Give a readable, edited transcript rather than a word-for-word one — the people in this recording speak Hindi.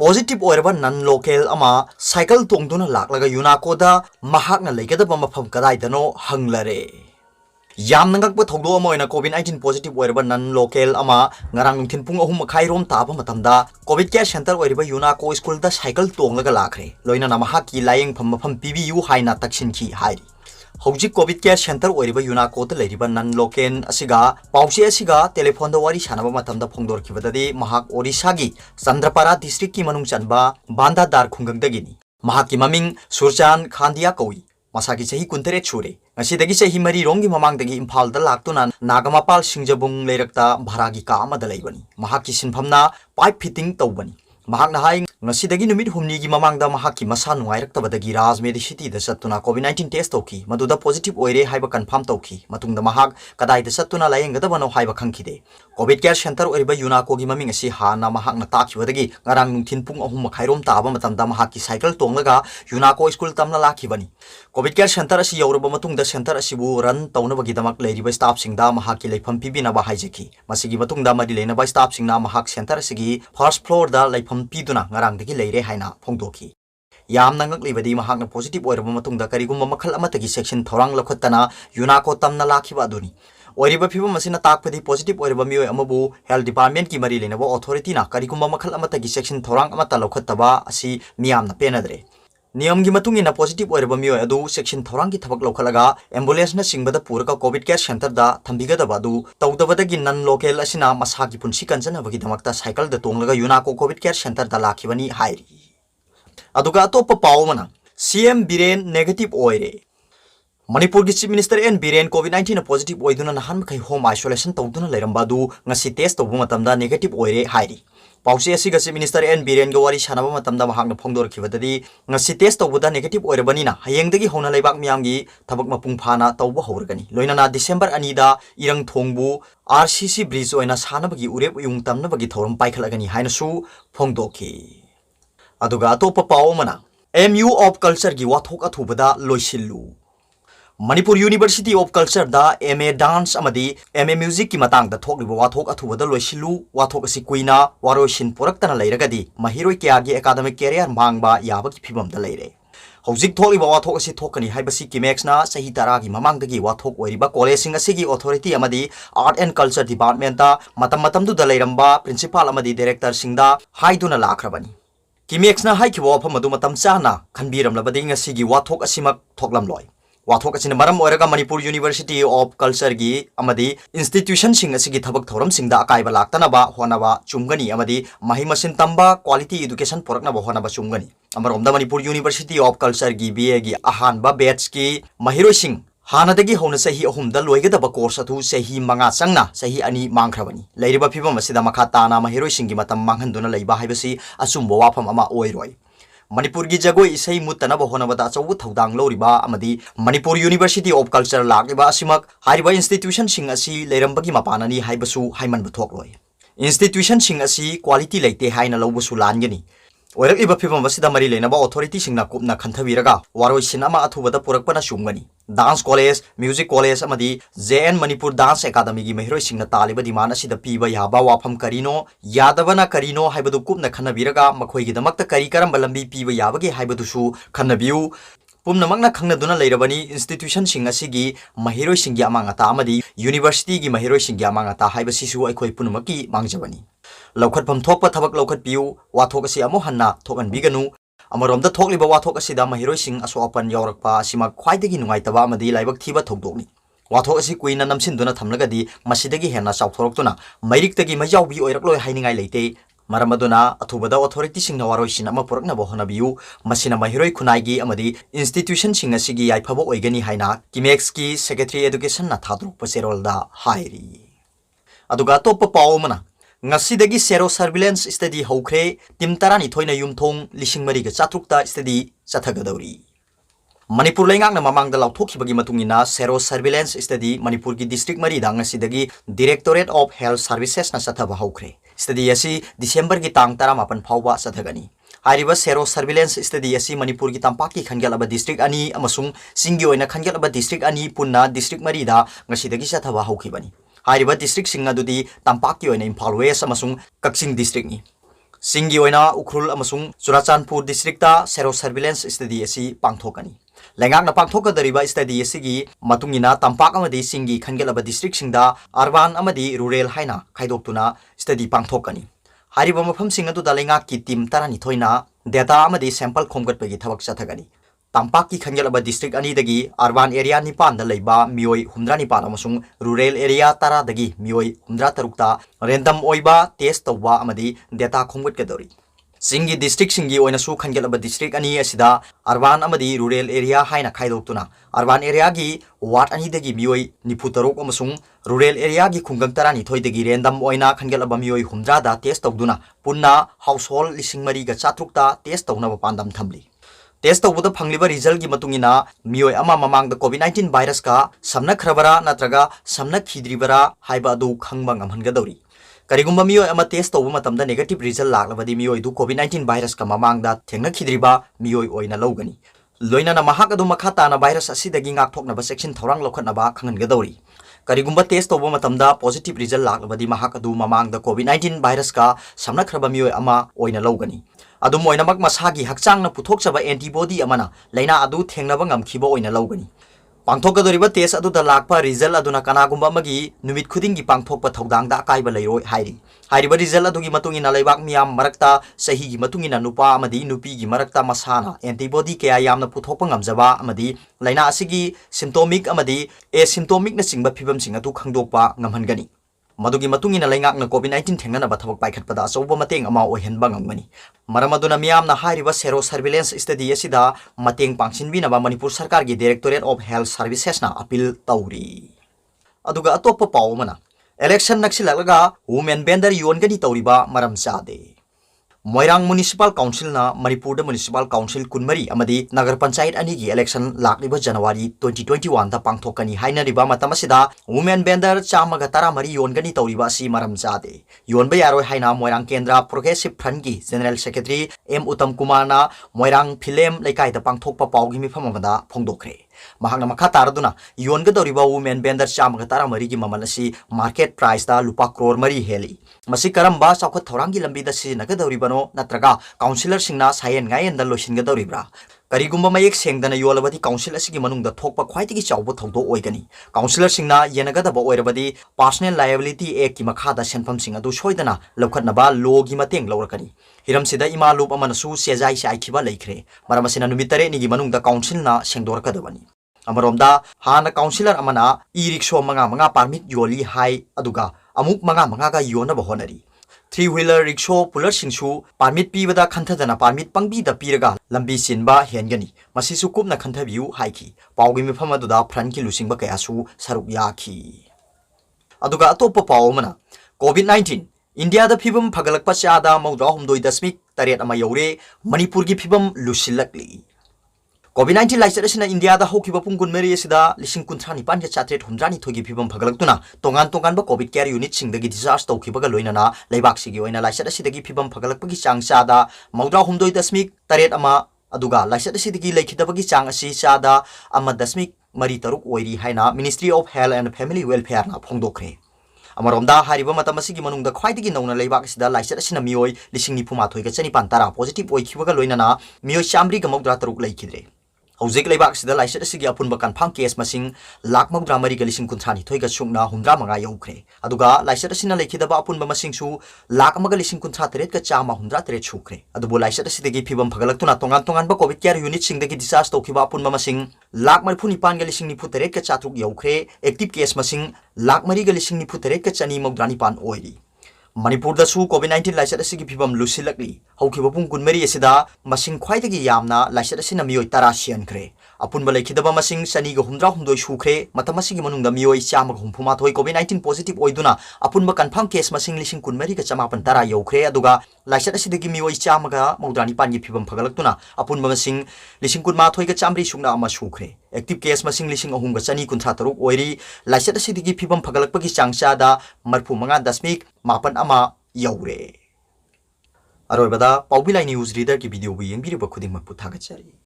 positive oirba non local ama cycle tongduna laklaga UNACO da mahakna legadaba mafam kadaidano hanglare yamna ngakba thogdo ama oina COVID-19 positive oirba non local ama ngarang nungthin pung ahum makhai rom taba matamda COVID care center oirba UNACO school da cycle tonglaga lakre loina na mahaki layeng pham mafam PBU haina taksin ki hairi Hojik COVID care center oiriba UNACO ta leiriba non local asiga pause asiga telephone da wari sanaba matamda phongdor kibadadi mahak Odisha gi Chandrapara district ki manung chanba Banda Dar khungang dagini mahak ki maming Surjan Khandia kawi masaki chahi kuntere chure ngasidagi chahi mari rongi mamang dagi Imphal da laktuna Nagamapal Singjabung leirakta bharagi ka amada leibani mahak ki sinphamna pipe fitting tawbani mahak na hai ngasidagi numit humni gi mamangda mahak ki masa nungairaktabadagi Rajmedi city da satuna COVID-19 test tawki maduda positive oire haiba confirm tawki matungda mahak kadai da satuna layenggadaba no haiba khangkhide COVID care center oiriba UNACO gi maming asi hana mahak na takhibadagi ngarang nungthin pung ahum makhairom taaba matamda mahak ki cycle tonglaga UNACO school tamna lakhibani COVID care center asi yoraba matungda center asibu run tawnabagi damak leiriba staff singda mahak ki leifam pibina ba haijeki masigi matungda madi leinaba staff singna mahak center asigi first floor da leifam piduna ngarang dagi leire haina phongdoki yam nangak libadi mahak na positive oiraba matungda karigumma makhal amatagi section thorang lokhattana UNACO tamna lakhiba aduni oiriba phibam masina takpadi positive oiriba mioi amabu health department ki mari lenaba authority na karigumma makhal amatagi section thorang amata lokhattaba asi miyam na penadre नियम की मतुंग इन पॉजिटिव ओइरबा मियो अदु सेक्शन थोरांग की थबक लौखलगा एम्बुलेंस न सिंगबदा पुरका कोविड केयर सेंटर दा थंबिगदबा दु तौदबदगी नन लोकल असिना मसा की पुंसी कंजनबगी दमकता साइकिल द तोंगलगा यूनाको कोविड केयर सेंटर दा लाखिबनी हाइरी अदुगा अतोप पावमना सीएम बिरेन नेगेटिव ओइरे मणिपुर की चीफ मिनिस्टर एन बिरेन कोविड-19 पॉजिटिव ओइदुना नहान मखै होम आइसोलेशन तौदुना लेरंबा दु ngasi टेस्ट तौबु मतमदा नेगेटिव ओइरे हाइरी पाउसे असिगा चीफ मिनिस्टर एन बिरेन गो वारी सानाबा मतमदा महाकना फोंदोर खिबददी ngasi टेस्ट तौबुदा नेगेटिव ओइरबनिना हयेंगदगी होना लेबाक मियामगी थबक मपुंग फाना तौबा हौरगनी लोइनाना डिसेंबर 2 दा इरंग थोंगबु आरसीसी ब्रिज ओइना सानाबगी उरेप उयुंग तमनबगी थौरम पाइखलगनी हाइनसु फोंदोखि अदुगा अतोप पावमना एमयू ऑफ कल्चर की वाथोक अथुबदा लोइसिल्लु मणिपुर यूनिवर्सिटी ऑफ कल्चर दा एमए डांस अमदी एमए म्यूजिक की मतंग दा थोकलिबो वाथोक अथुबदा लोइसिल्लु वाथोक असि कुइना वारोसिन पोरक्तना लेरगदी महिरोय क्यागी एकाडेमिक कैरियर मांगबा याबकी फिबम दा लेरे हौजिक थोकलिबो वाथोक असि थोकनी हाइबसी किमेक्सना सही तरागी ममांगदगी वाथोक ओइरिबा कॉलेजिंग असिगी ऑथोरिटी अमदी आर्ट एंड कल्चर डिपार्टमेंट दा मतम दु दा लेरंबा प्रिंसिपल अमदी डायरेक्टर सिंगदा हाइदुना लाखरबनी किमेक्सना हाइखिबो वाफम अदु मतम चाना खनबिरमलबदी ngasiगी वाथोक असिमक थोकलमलोय वाथोक असिना मरम ओइरगा मणिपुर यूनिवर्सिटी ऑफ कल्चर की अमदी इंस्टीट्यूशन सिंग असिगी थबक थौरम सिंगदा अकाइबा लाक्तनबा होनबा चुमगनी अमदी महि मसिन तंबा क्वालिटी एजुकेशन पोरकनबा होनबा चुमगनी अमरोमदा मणिपुर यूनिवर्सिटी ऑफ कल्चर की बीए की अहानबा बैच की महिरोय सिंग हानदगी होना सही अहुमदा लोइगदबा कोर्स अथु सही मंगा चंगना सही अनि मांगख्रबनी लेरिबा फिबम असिदा मखा ताना महिरोय सिंगी मतम मांगहंदुना लेबा हाइबसी अचुंबो वाफम अमा ओइरोय मणिपुर की जगोई इसई मुतनब होनबदा चौबु थौदांग लौरिबा अमदी मणिपुर यूनिवर्सिटी ऑफ कल्चर लागिबा असिमक हारिबा इंस्टीट्यूशन सिंग असि लेरंबगी मपाननी हाइबसु हाइमन बथोकलोय इंस्टीट्यूशन सिंग असि क्वालिटी लेते हाइना लौबसु लानगनी ओरकलिबा फिबम असिदा मरी लेनबा ऑथोरिटी सिंगना कुपना खंथबिरगा वारोइसिन अमा अथुबदा पुरकपना सुमगनी डांस कॉलेज म्यूजिक कॉलेज अमदी जेएन मणिपुर डांस एकाडमी की महिरोय सिंगना तालिबा डिमांड असिदा पीबा याबा वाफम करिनो यादबना करिनो हाइबदु कुपना खनबिरगा मखोइगी दमकता करी करम लंबी पीबा याबगे हाइबदुसु खनबियु पुमनमकना खंगदुना लेरबनी इंस्टीट्यूशन सिंग असिगी महिरोय सिंगी अमांगता अमदी यूनिवर्सिटी की महिरोय सिंगी अमांगता हाइबसिसु अखोइ पुनमकी मांगजबनी लौखटफम थोकपा थबक लौखट पियु वाथोक असि अमो हन्ना थोकन बिगनु अमरोमदा थोकलिबा वाथोक असिदा महिरोय सिंग असोअपन यौरकपा असिमा ख्वाइदगी नुंगाइतबा अमदी लाइबक थीबा थौदोकनी वाथोक असि कुइना नमसिनदुना थमलगदी मसिदगी हेन्ना चाउथोरक्तुना मैरिकतगी मयाउबी ओइरकलोय हाइनिंगाइ लेते मरमदुना अथुबदा ऑथोरिटी सिंगना वारोइसिन अमा पुरकनबो होनबियु मसिना महिरोय खुनाइगी अमदी इंस्टीट्यूशन सिंग असिगी याइफबो ओइगनी हाइना किमेक्स की सेक्रेटरी एजुकेशन ना थादरुप सेरोलदा हाइरी अदुगा तोप पावमना ngasi सेरो सर्विलेंस स्टडी हौख्रे टीम तरानी थोइना युमथोंग लिसिंग मरिगा चात्रुकता स्टडी चथगदौरी मणिपुर लेंगांगना ममांगदा लाउथोखिबगी मतुंगिना सेरो सर्विलेंस स्टडी मणिपुर की डिस्ट्रिक्ट मरीदा ngasi directorate of health services ना चथबा हौख्रे स्टडी असि डिसेंबर की तांग 18 फावबा चथगनी हारिबा सेरो सर्विलेंस स्टडी असि मणिपुर की तंपाकी खनगलबा डिस्ट्रिक्ट अनि अमसुंग सिंगी ओइना खनगलबा डिस्ट्रिक्ट अनि पुन्ना डिस्ट्रिक्ट मरीदा ngasi चथबा हौखिबनी हारिबा डिस्ट्रिक्ट सिंग अदुदी तंपाकी ओइना इम्फाल वेस्ट अमसुंग कक्सिंग डिस्ट्रिक्ट नि सिंगी ओइना उखरुल अमसुंग Churachandpur district sero surveillance study असि पांगथोकनी लेंगाकना पांगथोकदरिबा स्टडी असिगी मतुंगिना तंपाक अमदी सिंगी खनगेलबा डिस्ट्रिक्ट सिंगदा अर्बान अमदी रूरल हाइना खाइदोक्तुना स्टडी पांगथोकनी हारिबा मफमसिंग अदुदा लेंगाकी टीम तारानी थोइना डेटा अमदी सैंपल खोमगटपगी थबक चथगनी तंपाक की खनगेलबा डिस्ट्रिक्ट अनीदगी अर्बान एरिया निपान लेबा मियोय हुमद्रा निपान अमसुंग रूरल एरिया तारादगी मियोय हुमद्रा तरुक्ता रेंडम ओइबा टेस्ट तौबा अमदी डेटा खोमगटकदोरी सिंगी डिस्ट्रिक्ट सिंगी ओइनासु खनगेलबा डिस्ट्रिक्ट अनी असिदा अर्बान अमदी रूरल एरिया हाइना खाइदोक्तुना अर्बान एरिया की वार्ड अनीदगी मियोय निफु तरुक अमसुंग रूरल एरिया की खुंगंग तारानी थोइदगी रेंडम ओइना खनगेलबा मियोय हुमद्रादा टेस्ट तौदुना पुन्ना हाउस होल्ड लिसिंग मरीगा चात्रुक्ता टेस्ट तौनबा पांदम थमली टेस्ट तौबदा फंगलिबा रिजल्ट की मतुंगिना मियोय अमा ममांगदा कोविड-19 वायरस का समनखरबरा नत्रगा समनखिद्रिबरा हाइबा अदु खंगबा ngamhanggadori करिगुम्बा मियोय अमा टेस्ट तौबा मतमदा नेगेटिव रिजल्ट लागलबदी मियोय दु कोविड-19 वायरस का ममांगदा थेंगनखिद्रिबा मियोय ओइना लौगनी लोइनाना महाक अदु मखा ताना वायरस असिदगी ngaktoknaba सेक्शन थौरांग लौखटनबा खंगनगदौरी करिगुम्बा टेस्ट तौबा मतमदा पॉजिटिव रिजल्ट लागलबदी महाक अदु ममांगदा कोविड-19 वायरस का समनखरबा मियोय अमा ओइना लौगनी अदुम ओइनमक मसागी हक्चांगना पुथोकचबा एंटीबॉडी अमना लैना अदु थेंगनबा ngamखिबा ओइना लौगनी पांगथोकदोरिबा test अदुदा Lakpa result अदुना कनागुम्बा अमगी नुमित खुदिंगी पांगथोकपा थौदांगदा अकाइबा लैरोय हाइरिबा result अदुगी मतुंगिना लैबाक मियाम मरक्ता सहीगी मतुंगिना नुपा अमदी नुपीगी मरक्ता मसाना antibody कया यामना पुथोकपा ngamjaba अमदी लैना असिगी सिम्प्टोमिक अमदी एसिम्प्टोमिक न चिंगबा फिबमसिंग अदु खंगदोकपा ngamhangani मदुगी मतुंगिना लैंगाकना कोविड-19 थेंगनबा थबक पाइखटपदा अचौबा मतेंग अमा ओइहनबा ngamgani मरम अदुना मियामना हारिबा सेरो सर्विलेंस स्टडी असिदा मतेंग पांगसिनबिनबा मणिपुर सरकार की डायरेक्टोरेट ऑफ हेल्थ सर्विसेस ना अपील तौरी अदुगा अतोप्पा पावमना इलेक्शन नक्सिलगा वुमेन बेंडर योनगनी तौरिबा मरम चादे मोइरांग म्युनिसिपल काउंसिल ना मणिपुर म्युनिसिपल काउंसिल कुनमरी अमदी नगर पंचायत अनी की इलेक्शन लाक्लिबा जनवरी 2021 दा पांगथोकनी हाइनरिबा मतमसिदा वुमेन बेंडर चामगा तारा मरी योनगनी तौरिबा सी मरम चादे योनबा यारोय हाइना मोइरांग केंद्र प्रोग्रेसिव फ्रंट की जनरल सेक्रेटरी एम उत्तम कुमार ना मोइरांग फिलेम लेकाइदा पांगथोकपा पाउगी मिफम अमदा फोंदोखरे महांगना मखा तारदुना योनगदौरिबा वुमेन बेंडर चामगा तारा मरी की ममल असी मार्केट प्राइस दा लुपा करोड़ मरी हेली मसी करम्बा चौखत थौरांगी लंबीदा सिजनगदौरिबनो नत्रगा काउंसिलर सिंगना सायन गायन लोइसिनगदौरिब्रा करिगुम्बा मयेक सेंगदना योलबदी काउंसिल असिगी मनुंगदा थोकपा ख्वाइतिगी चाउबो थौदो ओइगनी काउंसिलर सिंगना येनगदबा ओइरबदी पर्सनल लायबिलिटी एक्ट की मखादा सेनफम सिंग अदु सोइदना लौखटनबा लॉ की मतेंग लौरकनी हिरमसिदा इमालुप अमनसु सेजाई साइखिबा लेखरे मरमसिना नुमित तरेनिगी मनुंगदा काउंसिलना सेंगदोरकदबनी अमरोमदा हाना काउंसिलर अमना ई रिक्शो मंगा मंगा परमिट योली हाई अदुगा अमुक मंगा मंगा का योनबा होनरी 3-wheeler रिक्शो पुलर सिंसु परमिट पीबदा खंथदना परमिट पंगबीदा पीरगा लंबी सिनबा हेनगनी मसिसु कुपना खंथबियु हाइखी पाउगी मिफम अदुदा फ्रंट की लुसिंगबा कयासु सरुक याखी अदुगा अतोप पाउमना कोविड-19 इंडिया दा फिबम फगलकपा चादा 9.8 अमा यौरे मणिपुर की फिबम लुसिलकली कोविड-19 लाइचर असिना इंडिया दा होखिबा पुंग कुनमेरी असिदा लिसिंग कुंथ्रा निपान के चात्रेट हुमद्रानी थोगी फिबम फगलक्तुना तोंगान तोंगान बा कोविड केयर यूनिट सिंगदगी डिस्चार्ज तौखिबगा लोइनाना लेबाक सिगी ओइना लाइचर असिदगी फिबम फगलकपगी चांग चादा 9.8 अमा अदुगा लाइचर असिदगी लेखिदबगी चांग असि चादा अमा दशमिक मरी तरुक ओइरी हाइना ministry of health and family welfare ना फोंदोखरे अमरोमदा हारिबा मतम असिगी मनुंगदा ख्वाइदगी नौना लेबाक असिदा लाइचर असिना मियोय लिसिंग निफुमाथोइगा चनिपान तारा पॉजिटिव ओइखिबगा लोइनाना मियोय चामरी गा 9.3 लेखिद्रे हौजिक लेबाक सिदा लाइचर असिगी अपुनबा कन्फर्म केस मसिंग लाख 9.3 गा लिसिंग कुंथ्रानी थोइगा सुंगना 105 यौखरे अदुगा लाइचर असिना लेखिदबा अपुनबा मसिंगसु लाख 1 गा लिसिंग कुंथ्रा तरेत का चामा 103 सुखरे अदुबो लाइचर असिदगी फिबम फगलक्तुना तोंगान तोंगान बा कोविड केयर यूनिट सिंगदगी डिस्चार्ज तौखिबा अपुनबा मसिंग लाख 94 गा लिसिंग निफु तरेत का चात्रुक यौखरे एक्टिव केस मसिंग लाख 4 गा लिसिंग निफु तरेत का चनी 9.9 ओइरी मणिपुर दसु कोविड-19 लाइचर असिगी फिबम लुसिलकली हौखिबा पुंग कुनमेरी असिदा मसिंग ख्वाइदगी यामना लाइचर असिना मियोय तारा सियनखरे अपुनबा लेखिदबा मसिंग सनीगा 103 सुखरे मतम असिगी मनुंगदा मियोय चामगा 34 कोविड-19 पॉजिटिव ओइदुना अपुनबा कन्फर्म केस मसिंग लिसिंग कुनमेरी गा चमापन तारा यौखरे अदुगा लाइचर असिदगी मियोय चामगा 9.9 गी फिबम फगलक्तुना अपुनबा मसिंग लिसिंग 103 गा चामरी सुंगना अमा सुखरे एक्टिव केस मसिंग लिसिंग 3 गा चनी 93 ओइरी लाइचर असिदगी फिबम फगलकपगी चांगचादा 35.9 अमा यौरे अरोइबदा पाउबिलाई न्यूज रीडर की वीडियो बु येंबिरिबा खुदिंगमक पुथागचरी।